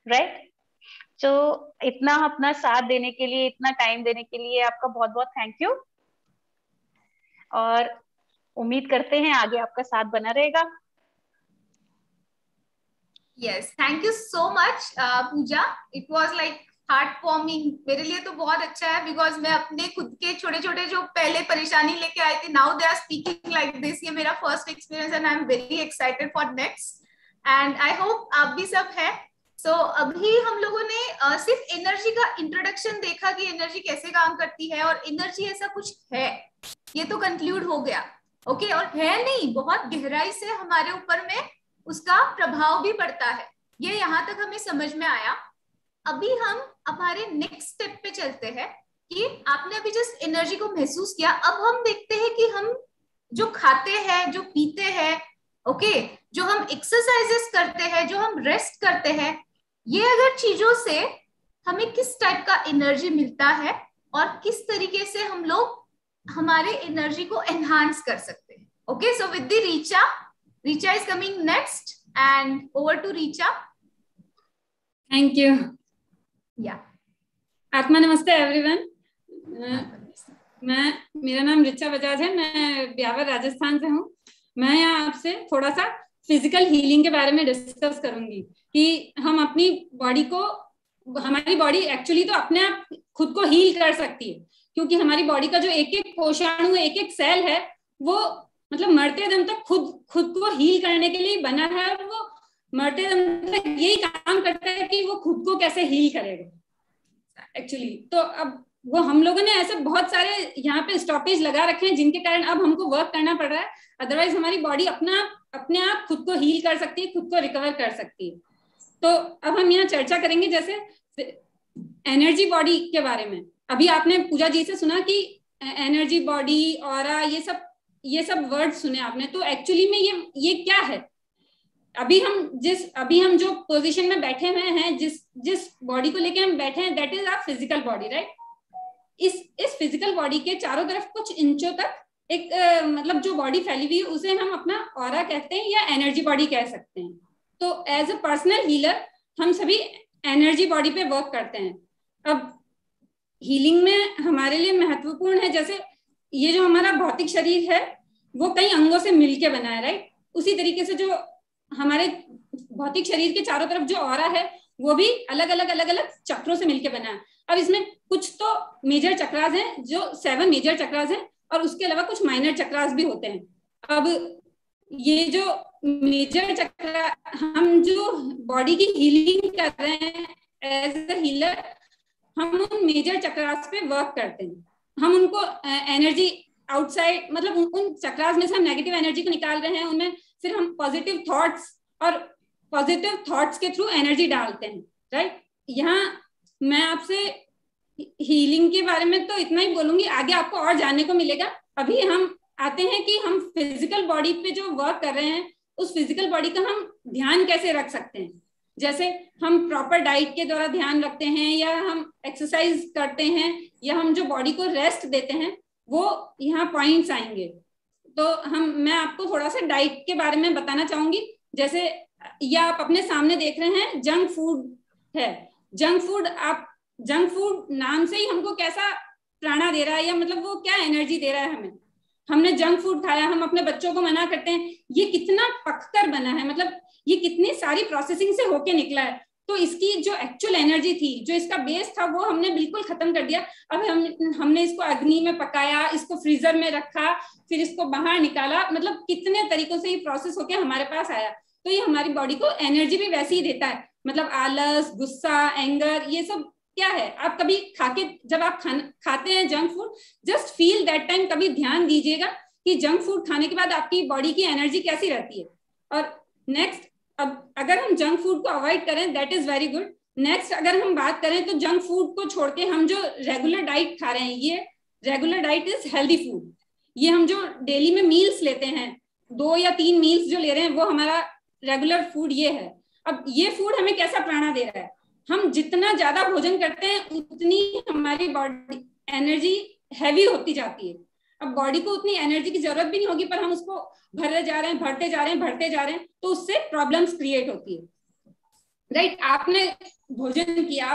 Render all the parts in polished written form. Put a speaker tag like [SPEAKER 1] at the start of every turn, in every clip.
[SPEAKER 1] Right. तो इतना अपना साथ देने के लिए, इतना टाइम देने के लिए आपका बहुत बहुत थैंक यू, और उम्मीद करते हैं आगे आपका साथ बना रहेगा।
[SPEAKER 2] Yes, thank you so much Pooja, it was like heart warming. मेरे लिए तो बहुत अच्छा है, बिकॉज मैं अपने खुद के छोटे छोटे जो पहले परेशानी लेके आई थी, now they are speaking like this. ये मेरा first experience and I am very excited for next, and I hope आप भी सब है। सो अभी हम लोगों ने सिर्फ एनर्जी का इंट्रोडक्शन देखा कि एनर्जी कैसे काम करती है, और एनर्जी ऐसा कुछ है, ये तो कंक्लूड हो गया। ओके, और है नहीं, बहुत गहराई से हमारे ऊपर में उसका प्रभाव भी पड़ता है, ये यहाँ तक हमें समझ में आया। अभी हम हमारे नेक्स्ट स्टेप पे चलते हैं कि आपने अभी जस्ट एनर्जी को महसूस किया, अब हम देखते हैं कि हम जो खाते हैं, जो पीते हैं, ओके, जो हम एक्सरसाइजेस करते हैं, जो हम रेस्ट करते हैं, ये अगर चीजों से हमें किस टाइप का एनर्जी मिलता है, और किस तरीके से हम लोग हमारे एनर्जी को एनहांस कर सकते हैं। Okay, so with the Richa is coming next, and over to Richa.
[SPEAKER 3] Thank you.
[SPEAKER 2] Yeah.
[SPEAKER 3] आत्मा नमस्ते एवरीवन। मेरा नाम रिचा बजाज है, मैं ब्यावर राजस्थान से हूँ। मैं यहाँ आपसे थोड़ा सा फिजिकल हीलिंग के बारे में डिस्कस करूंगी कि हम अपनी बॉडी को, हमारी बॉडी एक्चुअली तो अपने आप खुद को हील कर सकती है, क्योंकि हमारी बॉडी का जो एक एक कोशाणु, एक एक सेल है, वो मतलब मरते दम तक खुद को हील करने के लिए बना है, और वो मरते दम तक यही काम करता है कि वो खुद को कैसे हील करेगा एक्चुअली। तो अब वो हम लोगों ने ऐसे बहुत सारे यहाँ पे स्टॉपेज लगा रखे हैं, जिनके कारण अब हमको वर्क करना पड़ रहा है, अदरवाइज हमारी बॉडी अपने आप खुद को हील कर सकती है, खुद को रिकवर कर सकती है। तो अब हम यहाँ चर्चा करेंगे जैसे एनर्जी बॉडी के बारे में। अभी आपने पूजा जी से सुना कि एनर्जी बॉडी, ऑरा, ये सब वर्ड सुने आपने, तो एक्चुअली में ये क्या है? अभी हम जो पोजीशन में बैठे हुए हैं, जिस बॉडी को लेके हम बैठे हैं, that is our physical body, right. इस फिजिकल बॉडी के चारों तरफ कुछ इंचों तक एक मतलब जो बॉडी फैली हुई है, उसे हम अपना ऑरा कहते हैं या एनर्जी बॉडी कह सकते हैं। तो एज अ पर्सनल हीलर हम सभी एनर्जी बॉडी पे वर्क करते हैं। अब हीलिंग में हमारे लिए महत्वपूर्ण है, जैसे ये जो हमारा भौतिक शरीर है वो कई अंगों से मिलके बना है, राइट। उसी तरीके से जो हमारे भौतिक शरीर के चारों तरफ जो ऑरा है वो भी अलग अलग चक्रों से मिलके बना है। अब इसमें कुछ तो मेजर चक्रास हैं, जो 7 मेजर चक्रास हैं, और उसके अलावा कुछ माइनर चक्रास भी होते हैं। अब ये जो मेजर चक्र, हम जो बॉडी की हीलिंग कर रहे हैं एज अ हीलर, हम उन मेजर चक्रास पे वर्क करते हैं। हम उनको एनर्जी आउटसाइड, मतलब उन चक्रास में से हम नेगेटिव एनर्जी को निकाल रहे हैं, उनमें फिर हम पॉजिटिव थॉट्स के थ्रू एनर्जी डालते हैं, राइट। यहाँ मैं आपसे हीलिंग के बारे में तो इतना ही बोलूंगी, आगे आपको और जानने को मिलेगा। अभी हम आते हैं कि हम फिजिकल बॉडी पे जो वर्क कर रहे हैं, उस फिजिकल बॉडी का हम ध्यान कैसे रख सकते हैं। जैसे हम प्रॉपर डाइट के द्वारा ध्यान रखते हैं, या हम एक्सरसाइज करते हैं, या हम जो बॉडी को रेस्ट देते हैं, वो यहाँ पॉइंट्स आएंगे। तो मैं आपको थोड़ा सा डाइट के बारे में बताना चाहूंगी। जैसे ये आप अपने सामने देख रहे हैं, जंक फूड है। जंक फूड नाम से ही हमको कैसा प्रेरणा दे रहा है, या मतलब वो क्या एनर्जी दे रहा है हमें। हमने जंक फूड खाया, हम अपने बच्चों को मना करते हैं, ये कितना पककर बना है, मतलब ये कितनी सारी प्रोसेसिंग से होके निकला है। तो इसकी जो एक्चुअल एनर्जी थी, जो इसका बेस था, वो हमने बिल्कुल खत्म कर दिया। अब हमने इसको अग्नि में पकाया, इसको फ्रीजर में रखा, फिर इसको बाहर निकाला, मतलब कितने तरीकों से ये प्रोसेस होके हमारे पास आया। तो ये हमारी बॉडी को एनर्जी भी वैसे ही देता है, मतलब आलस, गुस्सा, एंगर, ये सब क्या है। आप कभी जब आप खाते हैं junk food, just feel that time, कभी ध्यान दीजिएगा कि जंक फूड खाने के बाद आपकी बॉडी की एनर्जी कैसी रहती है। और नेक्स्ट, अब अगर हम जंक फूड को अवॉइड करें, that is very good. Next अगर हम बात करें, तो जंक फूड को छोड़ के हम जो रेगुलर डाइट खा रहे हैं, ये regular diet is healthy food. ये हम जो डेली में मील्स लेते हैं, 2 या 3 मील्स जो ले रहे हैं, वो हमारा रेगुलर फूड ये है। अब ये फूड हमें कैसा प्रेरणा दे रहा है, हम जितना ज्यादा भोजन करते हैं, उतनी हमारी बॉडी एनर्जी हैवी होती जाती है। अब बॉडी को उतनी एनर्जी की जरूरत भी नहीं होगी, पर हम उसको भरते जा रहे हैं, तो उससे प्रॉब्लम्स क्रिएट होती है। राइट, आपने भोजन किया,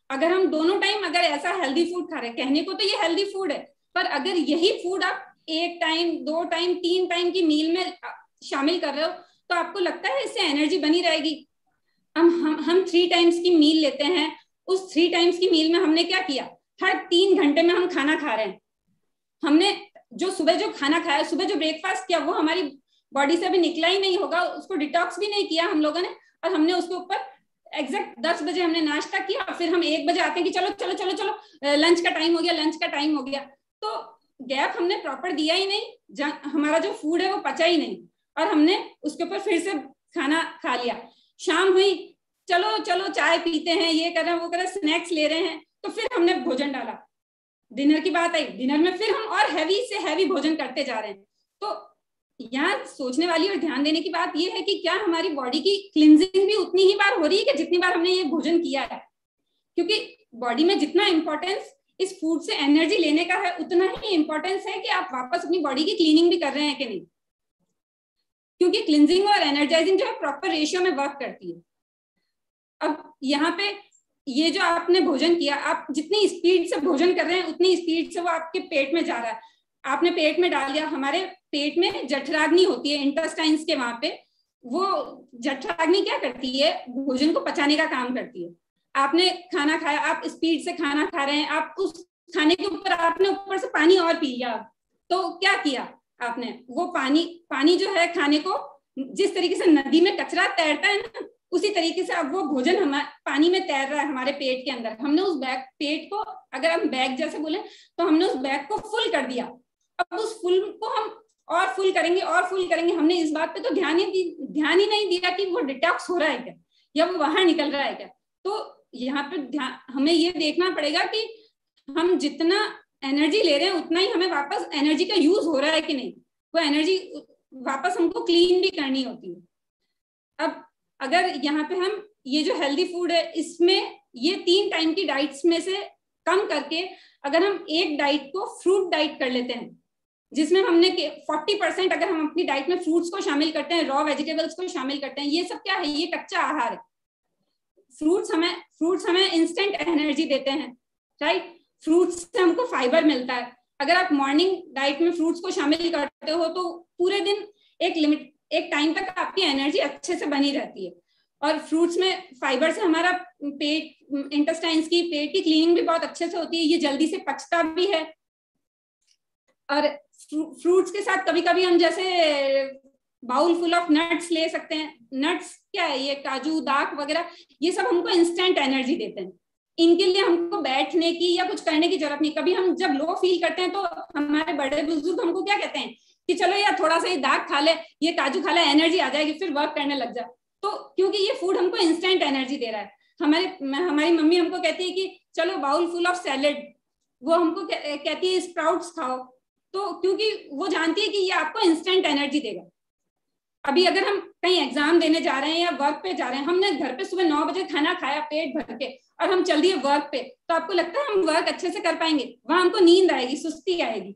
[SPEAKER 3] अगर हम दोनों टाइम अगर ऐसा हेल्दी फूड खा रहे हैं, कहने को तो ये हेल्दी फूड है, पर अगर यही फूड आप 1 टाइम 2 टाइम 3 टाइम की मील में शामिल कर रहे हो, तो आपको लगता है इससे एनर्जी बनी रहेगी? हम 3 टाइम्स की मील लेते हैं, उस 3 टाइम्स की मील में हमने क्या किया, हर 3 घंटे में हम खाना खा रहे हैं। हमने जो सुबह जो खाना खाया, सुबह जो ब्रेकफास्ट किया, वो हमारी बॉडी से अभी निकला ही नहीं होगा, उसको डिटॉक्स भी नहीं किया हम लोगों ने, और हमने उसके ऊपर एग्जैक्ट 10 बजे हमने नाश्ता किया, फिर हम 1 बजे आते हैं कि चलो चलो चलो चलो लंच का टाइम हो गया, लंच का टाइम हो गया। तो गैप हमने प्रॉपर दिया ही नहीं, हमारा जो फूड है वो पचा ही नहीं, और हमने उसके ऊपर फिर से खाना खा लिया। शाम हुई, चलो चलो चाय पीते हैं, ये कर रहे हैं वो कर रहे हैं, स्नैक्स ले रहे हैं, तो फिर हमने भोजन डाला। डिनर की बात आई, डिनर में फिर हम और हैवी से हैवी भोजन करते जा रहे हैं। तो यहाँ सोचने वाली और ध्यान देने की बात यह है कि क्या हमारी बॉडी की क्लिनजिंग भी उतनी ही बार हो रही है कि जितनी बार हमने ये भोजन किया है? क्योंकि बॉडी में जितना इंपॉर्टेंस इस फूड से एनर्जी लेने का है, उतना ही इंपॉर्टेंस है कि आप वापस अपनी बॉडी की क्लीनिंग भी कर रहे हैं कि नहीं, क्योंकि क्लिनजिंग और एनर्जाइजिंग जो है प्रॉपर रेशियो में वर्क करती है। अब यहाँ पे ये जो आपने भोजन किया, आप जितनी स्पीड से भोजन कर रहे हैं उतनी स्पीड से वो आपके पेट में जा रहा है। आपने पेट में डाल दिया, हमारे पेट में जठराग्नि होती है, इंटेस्टाइन्स के वहां पे, वो जठराग्नि क्या करती है, भोजन को पचाने का काम करती है। आपने खाना खाया, आप स्पीड से खाना खा रहे हैं, आप उस खाने के ऊपर आपने ऊपर से पानी और पी लिया, तो क्या किया आपने, वो पानी जो है खाने को, जिस तरीके से नदी में कचरा तैरता है ना, उसी तरीके से अब वो भोजन हमारे पानी में तैर रहा है हमारे पेट के अंदर। हमने उस पेट को, अगर हम बैग जैसे बोले, तो हमने उस बैग को फुल कर दिया। अब उस फुल को हम और फुल करेंगे और फुल करेंगे। हमने इस बात पे तो ध्यान ही नहीं दिया कि वो डिटॉक्स हो रहा है क्या, या वो बाहर निकल रहा है क्या। तो यहाँ पे हमें ये देखना पड़ेगा कि हम जितना एनर्जी ले रहे हैं उतना ही हमें वापस एनर्जी का यूज हो रहा है कि नहीं, वो एनर्जी वापस हमको क्लीन भी करनी होती है। अब अगर यहाँ पे हम ये जो हेल्दी फूड है, इसमें ये 3 टाइम की डाइट्स में से कम करके अगर हम एक डाइट को फ्रूट डाइट कर लेते हैं, जिसमें हमने 40% अगर हम अपनी डाइट में फ्रूट्स को शामिल करते हैं, रॉ वेजिटेबल्स को शामिल करते हैं। ये सब क्या है, ये कच्चा आहार है। फ्रूट्स हमें इंस्टेंट एनर्जी देते हैं, राइट। फ्रूट्स से हमको फाइबर मिलता है। अगर आप मॉर्निंग डाइट में फ्रूट्स को शामिल करते हो तो पूरे दिन एक टाइम तक आपकी एनर्जी अच्छे से बनी रहती है। और फ्रूट्स में फाइबर से हमारा पेट, इंटेस्टाइन्स की, पेट की क्लीनिंग भी बहुत अच्छे से होती है, ये जल्दी से पचता भी है। और फ्रूट्स के साथ कभी कभी हम जैसे बाउल फुल ऑफ नट्स ले सकते हैं। नट्स क्या है, ये काजू, दाख वगैरह, ये सब हमको इंस्टेंट एनर्जी देते हैं। इनके लिए हमको बैठने की या कुछ करने की जरूरत नहीं। कभी हम जब लो फील करते हैं तो हमारे बड़े बुजुर्ग हमको क्या कहते हैं कि चलो यार थोड़ा सा ये दाख खा ले, ये काजू खा ले, एनर्जी आ जाएगी, फिर वर्क करने लग जा। तो क्योंकि ये फूड हमको इंस्टेंट एनर्जी दे रहा है। हमारी मम्मी हमको कहती है कि चलो बाउल फुल ऑफ सैलेड, वो हमको कहती है स्प्राउट्स खाओ, तो क्योंकि वो जानती है कि ये आपको इंस्टेंट एनर्जी देगा। अभी अगर हम कहीं एग्जाम देने जा रहे हैं या वर्क पे जा रहे हैं, हमने घर पे सुबह 9 बजे खाना खाया पेट भर के और हम चल दिए वर्क पे, तो आपको लगता है हम वर्क अच्छे से कर पाएंगे? वहां हमको नींद आएगी, सुस्ती आएगी।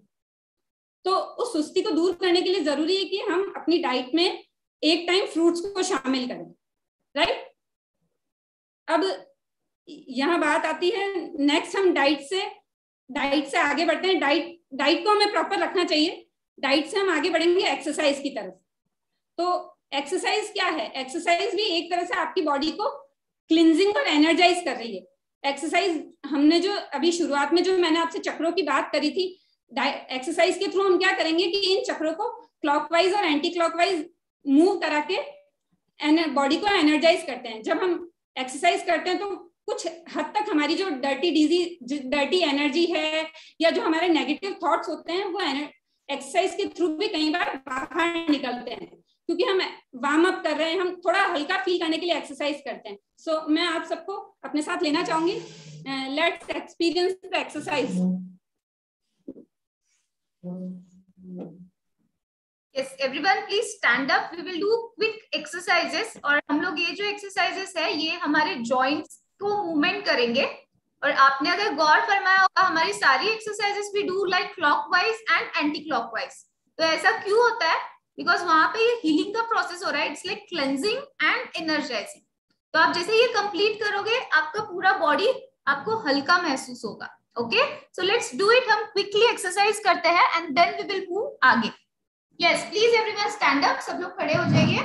[SPEAKER 3] तो उस सुस्ती को दूर करने के लिए जरूरी है कि हम अपनी डाइट में एक टाइम फ्रूट्स को शामिल करें, राइट। अब यहाँ बात आती है नेक्स्ट, हम डाइट से आगे बढ़ते हैं। डाइट को हमें प्रॉपर रखना चाहिए। डाइट से हम आगे बढ़ेंगे एक्सरसाइज की तरफ। तो एक्सरसाइज क्या है? एक्सरसाइज भी एक तरह से आपकी बॉडी को क्लिनजिंग और एनर्जाइज कर रही है। एक्सरसाइज हमने जो अभी शुरुआत में जो मैंने आपसे चक्रों की बात करी थी, एक्सरसाइज के थ्रू हम क्या करेंगे कि इन चक्रों को क्लॉकवाइज और एंटी क्लॉकवाइज मूव करा के बॉडी को एनर्जाइज करते हैं। जब हम एक्सरसाइज करते हैं तो कुछ हद तक हमारी जो डर्टी एनर्जी है या जो हमारे नेगेटिव थॉट्स होते हैं वो एक्सरसाइज के थ्रू भी कई बार बाहर निकलते हैं, क्योंकि हम वार्म अप कर रहे हैं, हम थोड़ा हल्का फील करने के लिए एक्सरसाइज करते हैं। सो मैं आप सबको अपने साथ लेना चाहूंगी। Let's experience the exercise.
[SPEAKER 2] Yes, everyone please stand up. We will do quick exercises. और हम लोग ये जो एक्सरसाइजेस है ये हमारे जॉइंट्स को मूवमेंट करेंगे। और आपने अगर गौर फरमाया होगा हमारी सारी एक्सरसाइजेस भी do like clockwise and anti clockwise. तो ऐसा क्यों होता है? बिकॉज वहां पे ये हीलिंग का प्रोसेस हो रहा है। It's like cleansing and energising. तो आप जैसे ये कंप्लीट करोगे आपका पूरा बॉडी आपको हल्का महसूस होगा। Okay, so let's do it. हम क्विकली एक्सरसाइज करते हैं and then we will move आगे। Yes, please everyone stand up, सब लोग खड़े हो जाइए।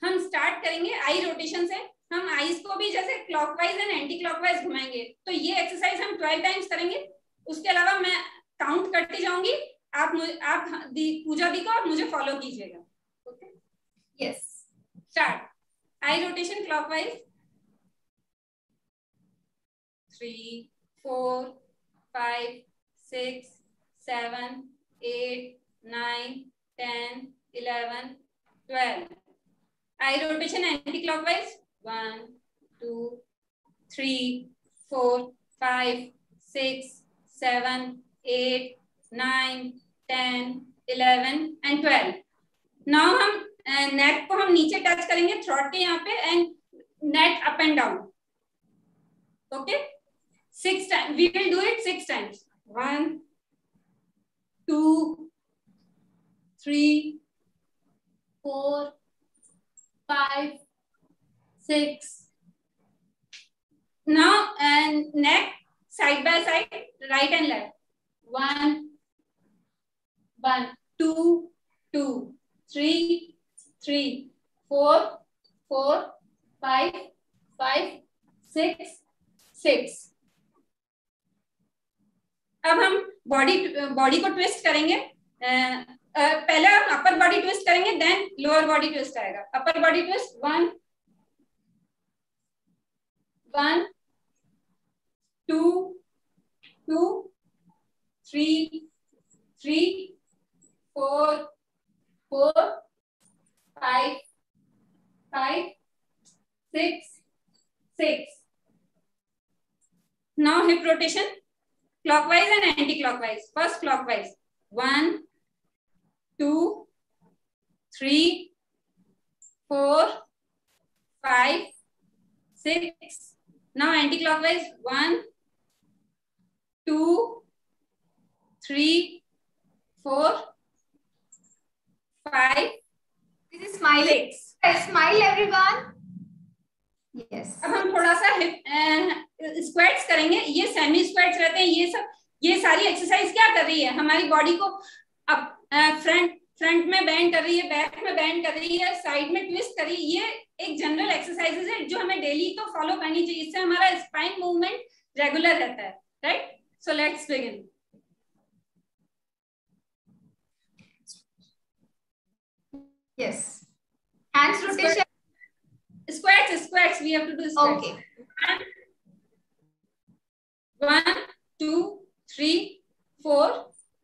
[SPEAKER 3] हम स्टार्ट करेंगे आई रोटेशन से। हम आईज को भी जैसे क्लॉकवाइज एंड एंटी क्लॉकवाइज घुमाएंगे। तो ये एक्सरसाइज हम 12 टाइम्स करेंगे। उसके अलावा मैं काउंट करती जाऊंगी, आप पूजा दी को आप मुझे फॉलो कीजिएगा। Okay,
[SPEAKER 2] yes,
[SPEAKER 3] start. Eye rotation clockwise 3 4 5 6 7 8 9 10 11 12। I rotation anti clockwise 1 2 3 4 5 6 7 8 9 10 11 and 12। Now हम नेक को हम नीचे टच करेंगे थ्रोट के यहाँ पे and neck up and down. Okay, 6 times we will do it 6 times। 1 2 3 4 5 6। now and neck side by side, right and left। 1 1 2 2 3 3 4 4 5 5 6 6। अब हम बॉडी को ट्विस्ट करेंगे। पहले हम अपर बॉडी ट्विस्ट करेंगे, देन लोअर बॉडी ट्विस्ट आएगा। Upper body twist 1 1 2 2 3 3 4 4 5 5 6 6। now hip rotation clockwise and anti-clockwise। first clockwise 1 2 3 4 5 6। now anti-clockwise 1 2 3 4 5
[SPEAKER 2] this is smiling। smile everyone। yes,
[SPEAKER 3] अब हम थोड़ा सा स्क्वाट्स करेंगे। ये सेमी स्क्वाट्स रहते हैं। ये सारी एक्सरसाइज क्या कर रही है, हमारी बॉडी को अप फ्रंट में बेंड कर रही है, बैक में बेंड कर रही है, साइड में ट्विस्ट कर रही है। ये एक जनरल एक्सरसाइजेज है जो हमें डेली तो फॉलो करनी चाहिए। इससे हमारा स्पाइन मूवमेंट रेगुलर रहता है, right. So let's begin.
[SPEAKER 2] yes, hands rotation।
[SPEAKER 3] squats we have to do squats।
[SPEAKER 2] okay,
[SPEAKER 3] 1 2 3 4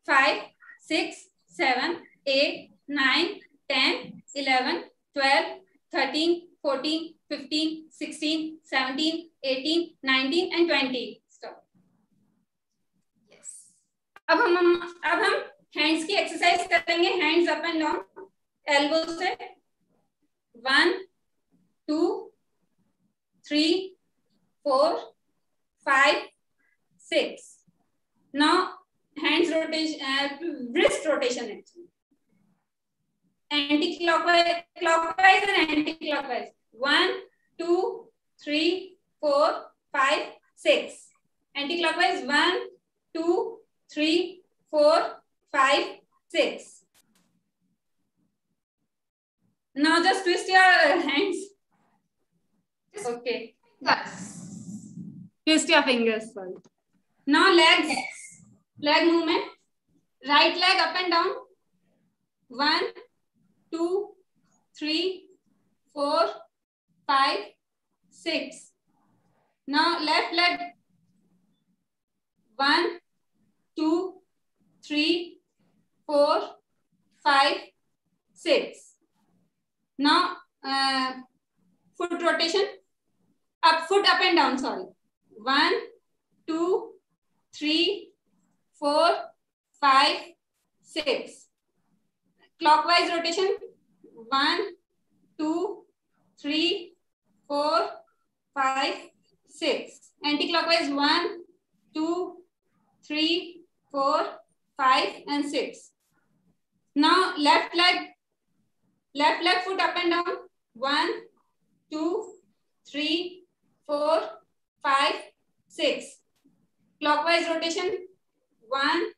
[SPEAKER 3] 5 6 7 8 9 10 11 12 13 14 15 16 17 18 19 and 20। stop।
[SPEAKER 2] yes,
[SPEAKER 3] अब हम हैंड्स की एक्सरसाइज करेंगे। Hands up and down elbow से 1 2 3 4 5 6। now hands rotation, wrist rotation actually, clockwise and anti-clockwise 1 2 3 4 5 6। anti-clockwise 1 2 3 4 5 6। now just twist your hands। okay, twist your fingers। sorry। now legs, leg movement, right leg up and down 1 2 3 4 5 6। now left leg 1 2 3 4 5 6। now foot rotation, foot up and down, sorry 1 2 3 4 5 6। clockwise rotation 1 2 3 4 5 6। anti-clockwise 1 2 3 4 5 and 6। Now left leg foot up and down. 1, 2, 3, 4, 5, 6. Clockwise rotation. 1,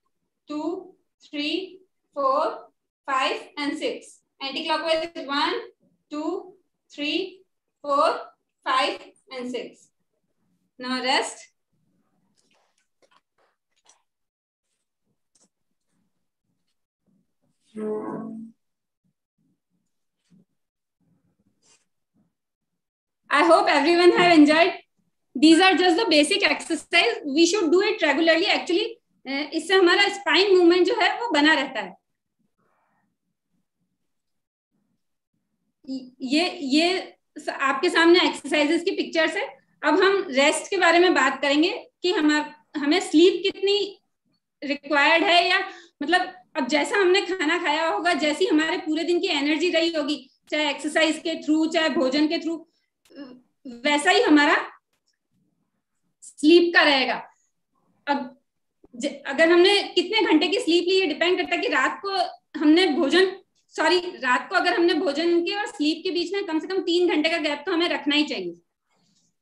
[SPEAKER 3] 2, 3, 4, 5 and 6. Anti-clockwise is 1, 2, 3, 4, 5 and 6. Now rest. I hope everyone have enjoyed. These are just the basic exercise. We should do it regularly. Actually, इससे हमारा spine movement जो है वो बना रहता है. ये आपके सामने एक्सरसाइजेस की पिक्चर्स है. अब हम रेस्ट के बारे में बात करेंगे कि हमें स्लीप कितनी रिक्वायर्ड है, या मतलब अब जैसा हमने खाना खाया होगा, जैसी हमारे पूरे दिन की एनर्जी रही होगी, चाहे एक्सरसाइज के थ्रू चाहे भोजन के थ्रू, वैसा ही हमारा स्लीप का रहेगा. अब अगर हमने कितने घंटे की स्लीप ली, ये डिपेंड करता है कि रात को अगर हमने भोजन के और स्लीप के बीच में कम से कम 3 घंटे का गैप तो हमें रखना ही चाहिए.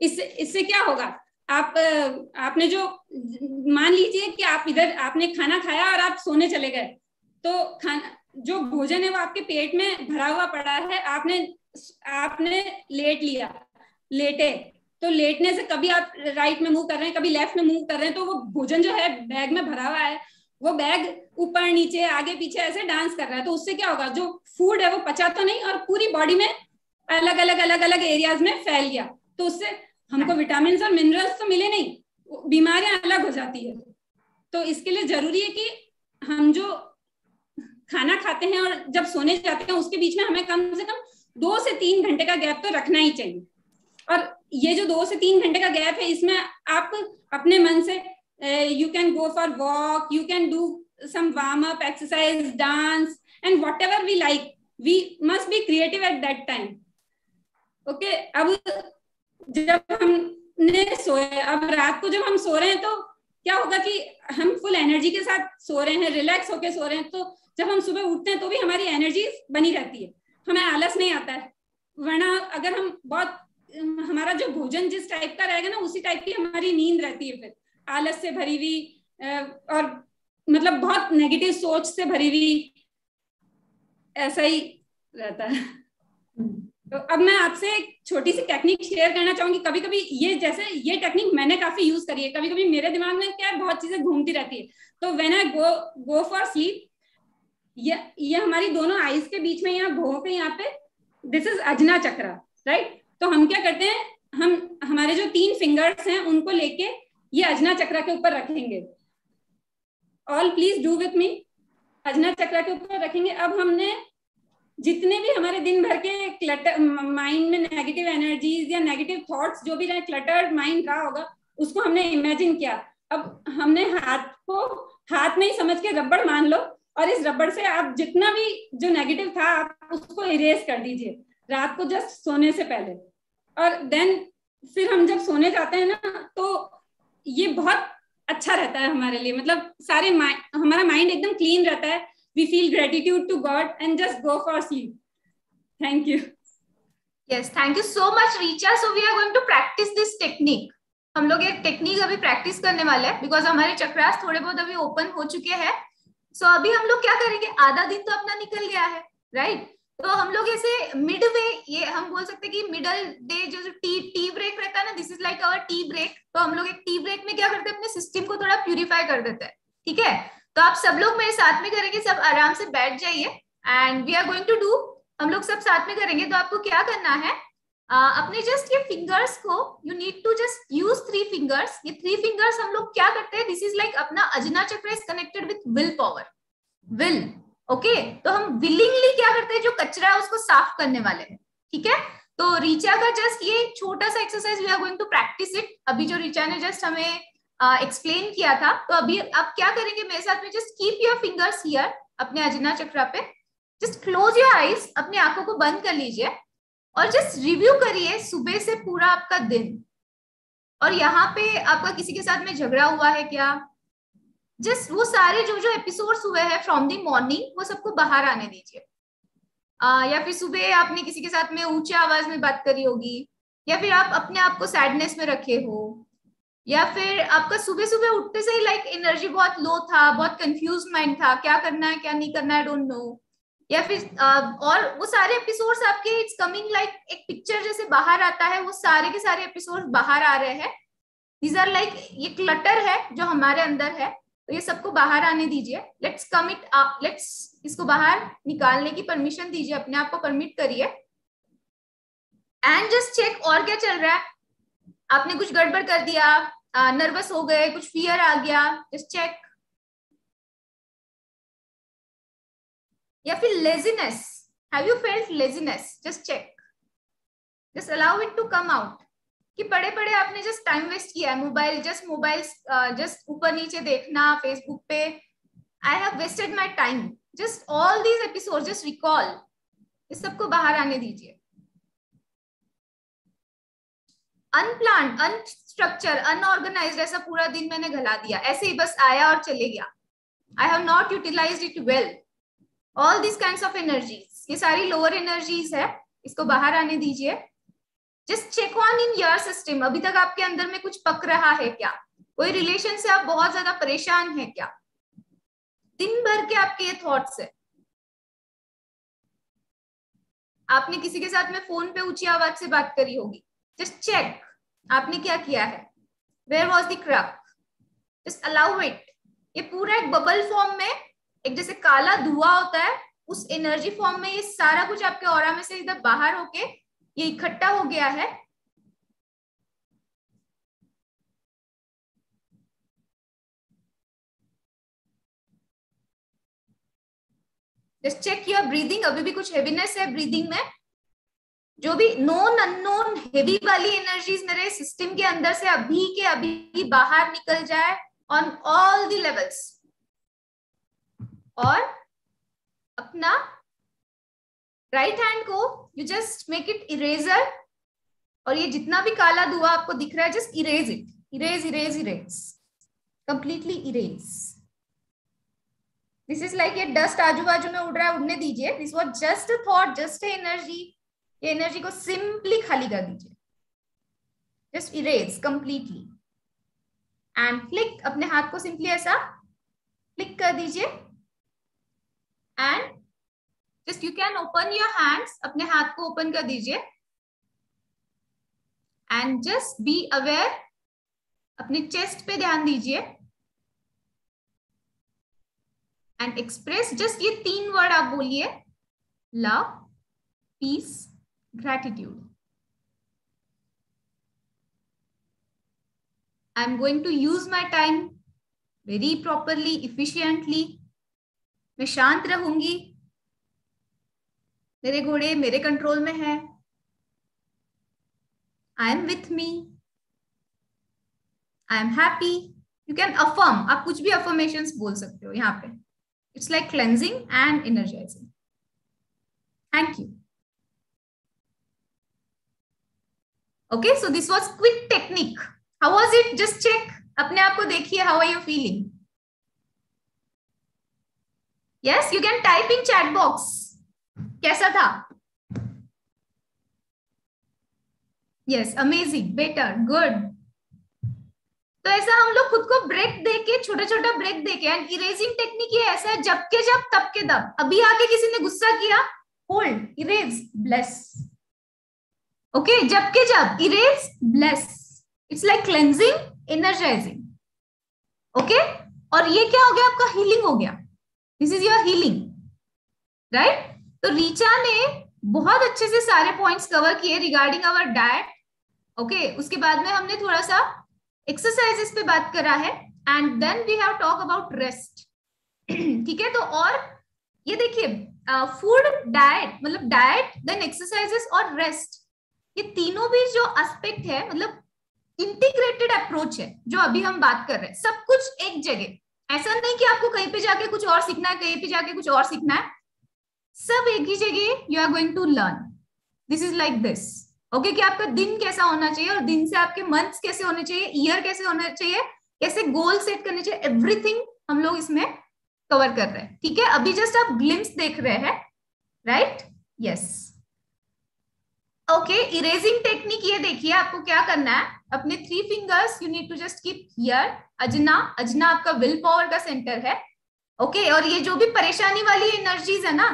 [SPEAKER 3] इससे क्या होगा, आपने जो मान लीजिए कि आपने खाना खाया और आप सोने चले गए, तो जो भोजन है वो आपके पेट में भरा हुआ पड़ा है, आपने लेटे, तो लेटने से कभी आप राइट में मूव कर रहे हैं, कभी लेफ्ट में मूव कर रहे हैं, तो वो भोजन जो है बैग में भरा हुआ है, वो बैग ऊपर नीचे आगे पीछे ऐसे डांस कर रहा है. तो उससे क्या होगा, जो फूड है वो पचा तो नहीं और पूरी बॉडी में अलग अलग एरियाज में फैल गया, तो उससे हमको विटामिन और मिनरल्स तो मिले नहीं, बीमारियां अलग हो जाती है. तो इसके लिए जरूरी है कि हम जो खाना खाते हैं और जब सोने जाते हैं उसके बीच में हमें कम से कम 2 से 3 घंटे का गैप तो रखना ही चाहिए. और ये जो 2 से 3 घंटे का गैप है, इसमें आप अपने मन से you can go for walk, you can do some warm up exercise, dance and whatever we like. We must be creative at that time. Okay, अब जब हमने सोए, अब रात को जब हम सो रहे हैं तो क्या होगा कि हम फुल एनर्जी के साथ सो रहे हैं, रिलैक्स होके सो रहे हैं, तो जब हम सुबह उठते हैं तो भी हमारी एनर्जी बनी रहती है, हमें आलस नहीं आता है. वरना अगर हमारा जो भोजन जिस टाइप का रहेगा ना, उसी टाइप की हमारी नींद रहती है, फिर आलस से भरी हुई और मतलब बहुत नेगेटिव सोच से भरी हुई, ऐसा ही रहता है. तो अब मैं आपसे एक छोटी सी टेक्निक शेयर करना चाहूंगी. कभी कभी ये टेक्निक मैंने काफी यूज करी है. कभी कभी मेरे दिमाग में क्या है, बहुत चीजें घूमती रहती है, तो when I go for sleep, ये हमारी दोनों आईज के बीच में, यहाँ भौं पे, यहाँ पे, दिस इज अजना चक्र, राइट. तो हम क्या करते हैं, हमारे जो 3 फिंगर्स हैं उनको लेके ये अजना चक्र के ऊपर रखेंगे. All please do with me. Ajna चक्र के ऊपर रखेंगे. अब हमने जितने भी हमारे दिन भर के क्लटर माइंड में नेगेटिव एनर्जीज या नेगेटिव थॉट्स जो भी रहे, क्लटर्ड माइंड रहा होगा, उसको हमने इमेजिन किया. अब हमने हाथ में ही समझ के रबड़ मान लो, और इस रबड़ से आप जितना भी जो नेगेटिव था आप उसको इरेज कर दीजिए रात को जस्ट सोने से पहले. और देन फिर हम जब सोने जाते हैं ना, तो ये बहुत अच्छा रहता है हमारे लिए. मतलब हमारा माइंड एकदम क्लीन रहता है. We feel gratitude to God and just go for sleep. Thank you.
[SPEAKER 2] Yes, thank you so much, Richa. So we are going to practice this technique. हम लोग एक टेक्निक अभी प्रैक्टिस करने वाले हैं, बिकॉज हमारे चक्रास थोड़े बहुत अभी ओपन हो चुके हैं. सो अभी हम लोग क्या करेंगे, आधा दिन तो अपना निकल गया है, राइट. तो हम लोग ऐसे मिड वे, ये हम बोल सकते हैं कि मिडल डे जो टी ब्रेक रहता है ना, this is like our tea break. तो हम लोग एक टी ब्रेक में क्या करते हैं, अपने सिस्टम को थोड़ा प्यूरिफाई कर देते हैं. ठीक है, तो आप सब लोग मेरे साथ में करेंगे, सब आराम से बैठ जाइए and we are going to do, हम लोग सब साथ में करेंगे. तो आपको क्या करना है, अपने जस्ट ये फिंगर्स को, you need to just use 3 fingers. ये 3 फिंगर्स हम लोग क्या करते हैं, दिस इज लाइक अपना अजना चक्र is connected with will power, will. Okay, तो हम विलिंगली क्या करते हैं, जो कचरा है उसको साफ करने वाले हैं. ठीक है, तो रीचा का जस्ट ये छोटा सा exercise we are going to practise it. अभी जो रीचा ने जस्ट हमें एक्सप्लेन किया था, तो अभी आप क्या करेंगे मेरे साथ में, just keep your fingers here अपने अजना चक्र पे, जस्ट क्लोज योर आईज, अपनी आंखों को बंद कर लीजिए और जस्ट रिव्यू करिए सुबह से पूरा आपका दिन. और यहाँ पे आपका किसी के साथ में झगड़ा हुआ है क्या, जस्ट वो सारे जो जो एपिसोड्स हुए हैं फ्रॉम द मॉर्निंग वो सबको बाहर आने दीजिए। या फिर सुबह आपने किसी के साथ में ऊंचे आवाज में बात करी होगी, या फिर आप अपने आप को सैडनेस में रखे हो, या फिर आपका सुबह सुबह उठते से ही लाइक एनर्जी बहुत लो था, बहुत कंफ्यूज माइंड था, क्या करना है क्या नहीं करना है, डोंट नो। या फिर और वो सारे एपिसोड्स आपके इट्स कमिंग लाइक एक पिक्चर जैसे बाहर आता है, वो सारे के सारे एपिसोड्स बाहर आ रहे हैं। दीज आर लाइक ये क्लटर है जो हमारे अंदर है, तो ये सबको बाहर आने दीजिए। लेट्स कमिट, लेट्स इसको बाहर निकालने की परमिशन दीजिए, अपने आप को परमिट करिए एंड जस्ट चेक और क्या चल रहा है। आपने कुछ गड़बड़ कर दिया, नर्वस हो गए, कुछ फियर आ गया, जस्ट चेक। या फिर laziness, have you felt laziness, just check, just allow it to come out. कि पड़े पड़े आपने जस्ट टाइम वेस्ट किया है, मोबाइल जस्ट ऊपर नीचे देखना फेसबुक पे, I have wasted my time, just all these episode just recall, इस सबको बाहर आने दीजिए। अनप्लान, अनस्ट्रक्चर, अनऑर्गेनाइज्ड, ऐसा पूरा दिन मैंने गला दिया, ऐसे ही बस आया और चले गया, I have not utilised it well, all this kinds of energies, ये सारी लोअर एनर्जीज है, इसको बाहर आने दीजिए। Just check on in your system, अभी तक आपके अंदर में कुछ पक रहा है क्या, कोई रिलेशन से आप बहुत ज्यादा परेशान है क्या, दिन भर के आपके ये थॉट्स है, आपने किसी के साथ में फोन पे ऊंची आवाज से बात करी होगी, जस्ट चेक आपने क्या किया है, where was the crack, just allow it. ये पूरा एक बबल फॉर्म में, एक जैसे काला धुआं होता है उस एनर्जी फॉर्म में ये सारा कुछ आपके ऑरा में से इधर बाहर होके ये इकट्ठा हो गया है। जस्ट चेक योर ब्रीदिंग, अभी भी कुछ हेवीनेस है ब्रीदिंग में, जो भी नोन अननोन हेवी वाली एनर्जीज मेरे सिस्टम के अंदर से अभी के अभी बाहर निकल जाए ऑन ऑल द लेवल्स। और अपना राइट हैंड को you just make it eraser, और ये जितना भी काला धुआं आपको दिख रहा है just erase it, erase erase erase, completely erase. This is like ये डस्ट आजू बाजू में उड़ रहा है, उड़ने दीजिए, this was just a thought, just energy, ये एनर्जी को सिंपली खाली कर दीजिए, just erase completely and flick, अपने हाथ को सिंपली ऐसा फ्लिक कर दीजिए and just you can open your hands, अपने हाथ को ओपन कर दीजिए एंड जस्ट बी अवेयर, अपने चेस्ट पे ध्यान दीजिए एंड एक्सप्रेस जस्ट ये 3 वर्ड आप बोलिए, love, peace, gratitude. I am going to use my time very properly, efficiently, मैं शांत रहूंगी, मेरे घोड़े मेरे कंट्रोल में है, I am with me, I am happy. You can affirm, आप कुछ भी अफर्मेशंस बोल सकते हो यहाँ पे, it's like cleansing and energising. Thank you. Okay, so this was quick technique. How was it? Just check. अपने आप को देखिए. How are you feeling? Yes, you can type in chat box. कैसा था? Yes, amazing, better, good. तो ऐसा हम लोग खुद को ब्रेक देके, छोटा छोटा ब्रेक देके, एंड इरेजिंग टेक्निक ये ऐसा है, जब के जब तब के तब. अभी आके किसी ने गुस्सा किया, होल्ड, इरेज, ब्लेस. ओके, जब के जब, erase, bless. It's like cleansing, energising. Okay, और ये क्या हो गया? आपका हीलिंग हो गया. This is your healing, right? तो रीचा ने बहुत अच्छे से सारे पॉइंट्स कवर किए रिगार्डिंग आवर डाइट. ओके, उसके बाद में हमने थोड़ा सा एक्सरसाइजेस पे बात करा है, and then we have talk about rest. ठीक है, तो और ये देखिए, फूड, डाइट, मतलब डाइट, देन एक्सरसाइजेस और रेस्ट, ये तीनों भी जो एस्पेक्ट है, मतलब इंटीग्रेटेड अप्रोच है जो अभी हम बात कर रहे हैं. सब कुछ एक जगह, ऐसा नहीं कि आपको कहीं पे जाके कुछ और सीखना है, कहीं पे जाके कुछ और सीखना है. सब एक ही जगह you are going to learn. This is like this. Okay, कि आपका दिन कैसा होना चाहिए, और दिन से आपके मंथ्स कैसे होने चाहिए, ईयर कैसे होना चाहिए, कैसे गोल सेट करने चाहिए, एवरीथिंग हम लोग इसमें कवर कर रहे हैं, ठीक है। अभी जस्ट आप ग्लिम्स देख रहे हैं, right, yes. Okay, erasing technique ये देखिए, आपको क्या करना है, अपने 3 fingers you need to just keep here, Ajna, Ajna आपका विल पावर का सेंटर है, ओके। और ये जो भी परेशानी वाली एनर्जीज है ना,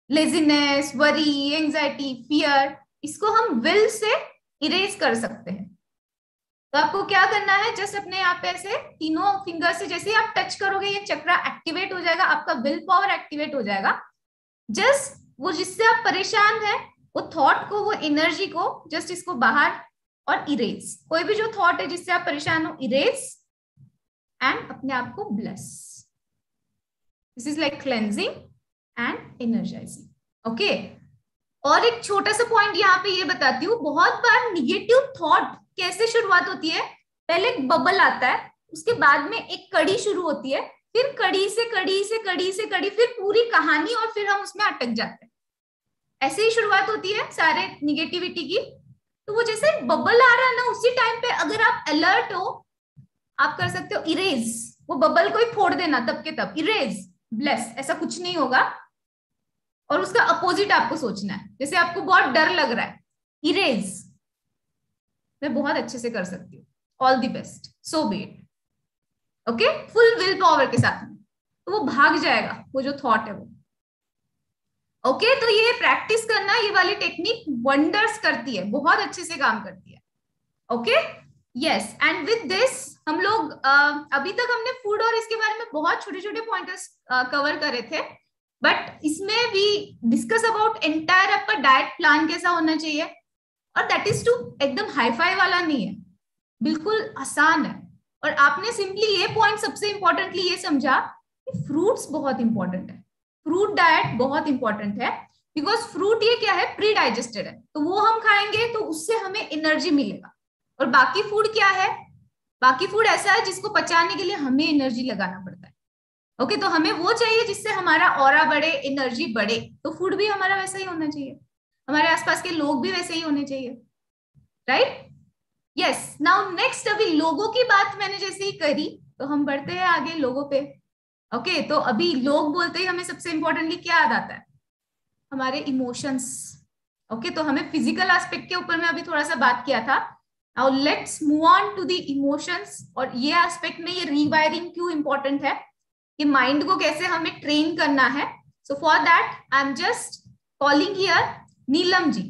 [SPEAKER 2] लेजीनेस, वरी, एंजाइटी, फियर, इसको हम विल से इरेज कर सकते हैं। तो आपको क्या करना है, जस्ट अपने यहाँ पे ऐसे तीनों फिंगर से जैसे आप टच करोगे ये चक्रा एक्टिवेट हो जाएगा, आपका विल पावर एक्टिवेट हो जाएगा। जस्ट वो जिससे आप परेशान है वो थॉट को, वो एनर्जी को जस्ट इसको बाहर और इरेज, कोई भी जो थॉट है जिससे आप परेशान हो, इरेज एंड अपने आप को bless. This is like cleansing and energising, okay. और एक छोटा सा पॉइंट यहाँ पे ये बताती हूँ, बहुत बार निगेटिव थॉट कैसे शुरुआत होती है, पहले एक बबल आता है, उसके बाद में एक कड़ी शुरू होती है, फिर कड़ी से कड़ी से कड़ी से कड़ी, फिर पूरी कहानी, और फिर हम उसमें अटक जाते हैं। ऐसे ही शुरुआत होती है सारे निगेटिविटी की। तो वो जैसे बबल आ रहा है ना, उसी टाइम पे अगर आप अलर्ट हो, आप कर सकते हो इरेज, वो बबल को ही फोड़ देना तब के तब, इरेज, ब्लेस, ऐसा कुछ नहीं होगा। और उसका अपोजिट आपको सोचना है, जैसे आपको बहुत डर लग रहा है, इरेज, मैं बहुत अच्छे से कर सकती हूँ, all the best, so B it, okay, full will power के साथ में, तो वो भाग जाएगा वो जो थॉट है वो, ओके। तो ये प्रैक्टिस करना, ये वाली टेक्निक वंडर्स करती है, बहुत अच्छे से काम करती है, okay, yes. And with this हम लोग अभी तक हमने फूड और इसके बारे में बहुत छोटे छोटे पॉइंटर्स कवर करे थे, बट इसमें भी डिस्कस अबाउट एंटायर आपका डाइट प्लान कैसा होना चाहिए, और दैट इज टू एकदम हाईफाई वाला नहीं है, बिल्कुल आसान है। और आपने सिंपली ये पॉइंट सबसे इंपॉर्टेंटली ये समझा कि फ्रूट्स बहुत इंपॉर्टेंट है, फ्रूट डाइट बहुत इंपॉर्टेंट है, बिकॉज फ्रूट ये क्या है, प्री डाइजेस्टेड है, तो वो हम खाएंगे तो उससे हमें एनर्जी मिलेगा। और बाकी फूड क्या है, बाकी फूड ऐसा है जिसको पचाने के लिए हमें एनर्जी लगाना पड़ता है, ओके। तो हमें वो चाहिए जिससे हमारा ऑरा बढ़े, एनर्जी बढ़े, तो फूड भी हमारा वैसा ही होना चाहिए, हमारे आसपास के लोग भी वैसे ही होने चाहिए, राइट, यस। नाउ नेक्स्ट, अभी लोगों की बात मैंने जैसे ही करी, तो हम बढ़ते हैं आगे लोगों पे, ओके। तो अभी लोग बोलते ही हमें सबसे इंपॉर्टेंटली क्या याद आता है, हमारे इमोशंस, ओके। तो हमें फिजिकल एस्पेक्ट के ऊपर में अभी थोड़ा सा बात किया था, now let's move on to the emotions. और ये एस्पेक्ट में ये रीवायरिंग क्यों इंपॉर्टेंट है, कि माइंड को कैसे हमें ट्रेन करना है। So for that I am just calling here Neelam ji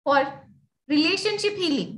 [SPEAKER 2] for relationship healing,